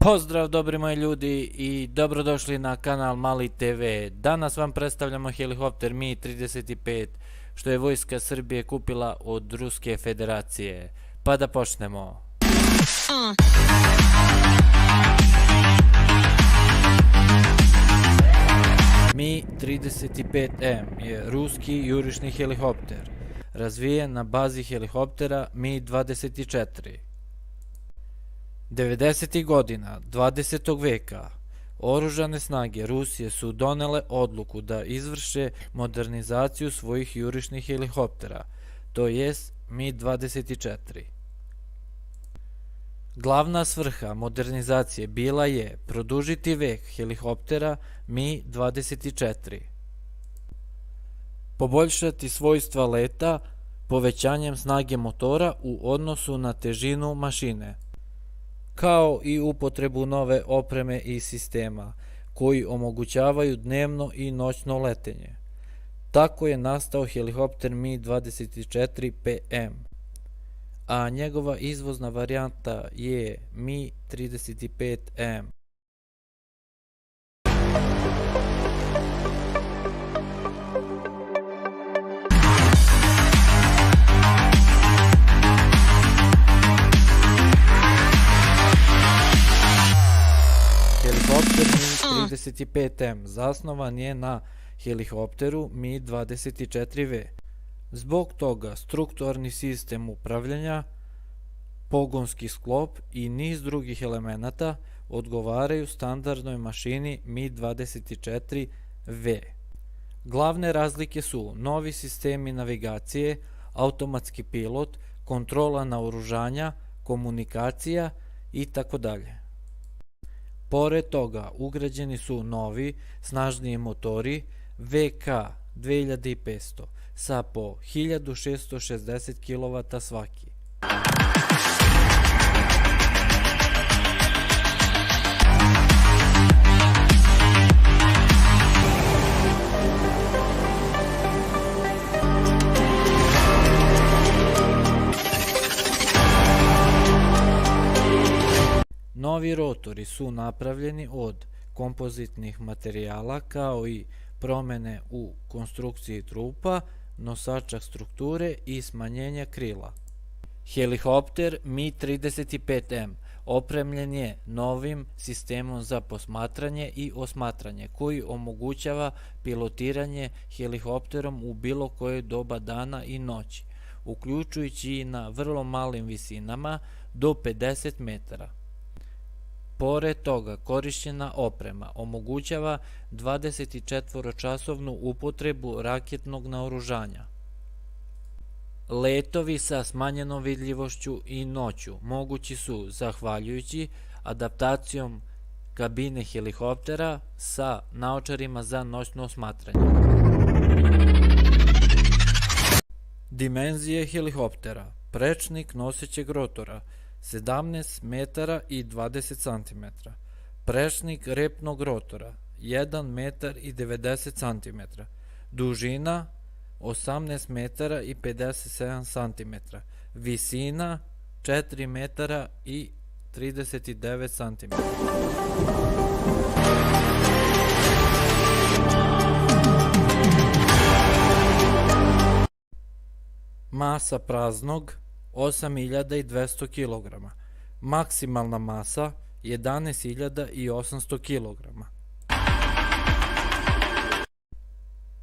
Pozdrav dobri moji ljudi i dobrodošli na kanal Mali TV. Danas vam predstavljamo helikopter Mi-35 što je vojska Srbije kupila od Ruske federacije. Pa da počnemo. Mi-35M je ruski jurišni helikopter, razvijen na bazi helikoptera Mi-24. 90. godina 20. veka oružane snage Rusije su donele odluku da izvrše modernizaciju svojih jurišnih helikoptera, to jest Mi-24. Glavna svrha modernizacije bila je produžiti vek helikoptera Mi-24, poboljšati svojstva leta povećanjem snage motora u odnosu na težinu mašine, kao i upotrebu nove opreme i sistema koji omogućavaju dnevno i noćno letenje. Tako je nastao helikopter Mi-24 PM, a njegova izvozna varijanta je Mi-35M. Helikopter Mi-35M zasnovan je na helikopteru Mi-24V. Zbog toga strukturni sistem upravljanja, pogonski sklop i niz drugih elemenata odgovaraju standardnoj mašini Mi-24V. Glavne razlike su novi sistemi navigacije, automatski pilot, kontrola naoružanja, komunikacija itd. Pored toga, ugrađeni su novi, snažniji motori VK 2500 sa po 1660 kW svaki. Novi rotori su napravljeni od kompozitnih materijala kao i promene u konstrukciji trupa, nosača strukture i smanjenja krila. Helikopter Mi-35M opremljen je novim sistemom za posmatranje i osmatranje koji omogućava pilotiranje helikopterom u bilo koje doba dana i noći, uključujući i na vrlo malim visinama do 50 metara. Pored toga, korišćena oprema omogućava 24-časovnu upotrebu raketnog naoružanja. Letovi sa smanjenom vidljivošću i noću mogući su zahvaljujući adaptacijom kabine helikoptera sa naočarima za noćno osmatranje. Dimenzije helikoptera: prečnik nosećeg rotora 17 metara i 20 cm, prečnik repnog rotora 1 metar i 90 cm, dužina 18 metara i 57 cm, visina 4 metara i 39 cm. Masa praznog 8200 kg, maksimalna masa 11800 kg.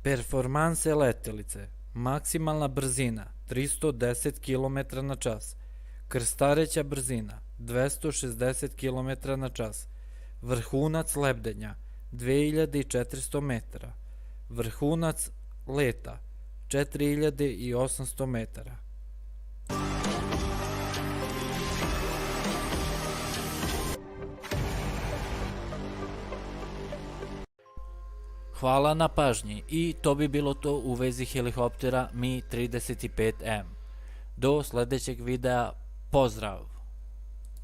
Performanse letelice: maksimalna brzina 310 km/h, krstareća brzina 260 km/h, vrhunac lebdenja 2400 metara, vrhunac leta 4800 metara. Hvala na pažnji i to bi bilo to u vezi helikoptera Mi-35M. Do sljedećeg videa, pozdrav!